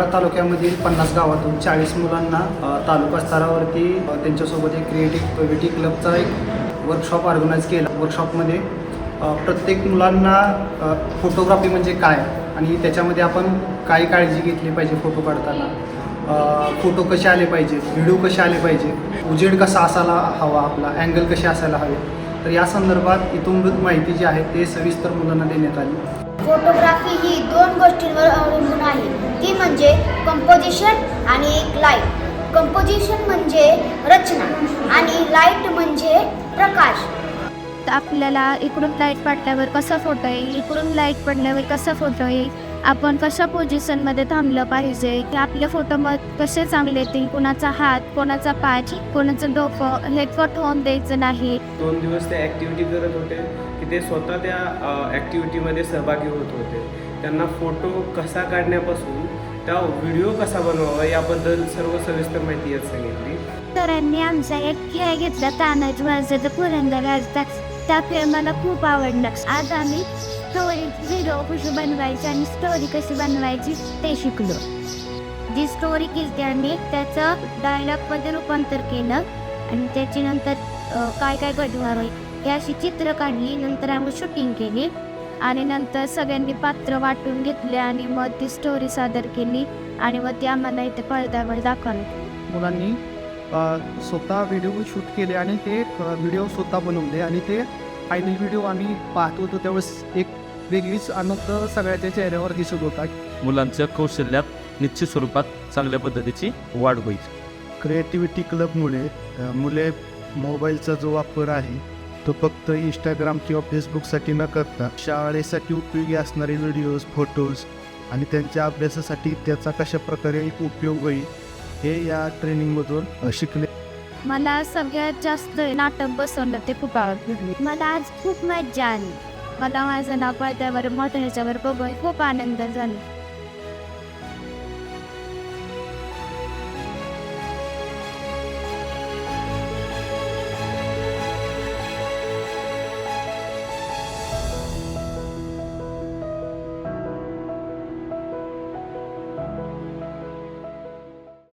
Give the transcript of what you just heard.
कराड तालुक्यामधील 50 गावातून 40 मुलांना तालुका स्तरावरती त्यांच्यासोबत एक क्रिएटिव्हिटी क्लबचा एक वर्कशॉप ऑर्गनाईज केला. वर्कशॉपमध्ये प्रत्येक मुलांना फोटोग्राफी म्हणजे काय आणि त्याच्यामध्ये आपण काय काळजी घेतली पाहिजे फोटो काढताना, फोटो कसे आले पाहिजेत, व्हिडिओ कसे आले पाहिजे, उजेड कसा असायला हवा, आपला अँगल कसे असायला हवे, तर या संदर्भात इतुंभूत माहिती जी आहे ते सविस्तर मुलांना देण्यात आली. फोटोग्राफी ही 2 गोष्टींवर अवलंबून आहे, ती म्हणजे कंपोजिशन आणि एक लाईट. कंपोजिशन म्हणजे रचना आणि लाईट म्हणजे प्रकाश. आपल्याला इकडून लाईट पडल्यावर कसा फोटो येईल, इकडून लाईट पडल्यावर कसा फोटो येईल, आपण कशा पोझिशनमध्ये थांबलं पाहिजे, की आपल्या फोटोमध्ये कसे चांगले येतील, कोणाचा हात, कोणाचा पाय, कोणाचं डोकं हे कट होऊन द्यायचं नाही. 2 दिवस ते ॲक्टिव्हिटी करत होते की ते स्वतः त्या ॲक्टिव्हिटीमध्ये सहभागी होत होते. त्यांना फोटो कसा काढण्यापासून त्या व्हिडिओ कसा बनवावा याबद्दल सर्व सविस्तर माहिती यात सांगितली. सरांनी आमचा एक खेळ घेतला, तानाजी महाराजाचा पुरंदर राजता. त्या खेळ मला खूप आवडला. आज आम्ही स्टोरी व्हिडिओ कशी बनवायची आणि स्टोरी कशी बनवायची ते शिकलो. जी स्टोरी केली आणि त्याचं डायलॉगमध्ये रूपांतर केलं आणि त्याच्यानंतर काय काय घडणार होईल ही अशी चित्र काढली. नंतर आम्ही शूटिंग केली आणि नंतर सगळ्यांनी पात्र वाटून घेतले आणि मग ती स्टोरी सादर केली आणि मग ती आम्हाला इथे पडद्यावर दाखवली. मुलांनी स्वतः व्हिडिओ शूट केले आणि ते व्हिडिओ स्वतः बनवले आणि ते फायनल व्हिडिओ आम्ही पाहत होतो त्यावेळेस एक वेगळीच आनंद सगळ्याच्या चेहऱ्यावर दिसत होता. मुलांच्या कौशल्यात निश्चित स्वरूपात चांगल्या पद्धतीची वाढ होईल. क्रिएटिव्हिटी क्लबमुळे मुले मोबाईलचा जो वापर आहे तो फक्त इंस्टाग्राम किंवा फेसबुकसाठी न करता शाळेसाठी उपयोगी असणारे व्हिडिओज, फोटोज आणि त्यांच्या अभ्यासासाठी त्याचा कशा प्रकारे उपयोग होईल हे या ट्रेनिंगमधून शिकले. मला सगळ्यात जास्त नाटक बसवलं ते खूप आवडलं. मला आज खूप मजा आली. मला माझं नाव पडद्यावर मोठ्याच्यावर बघून खूप आनंद झाला.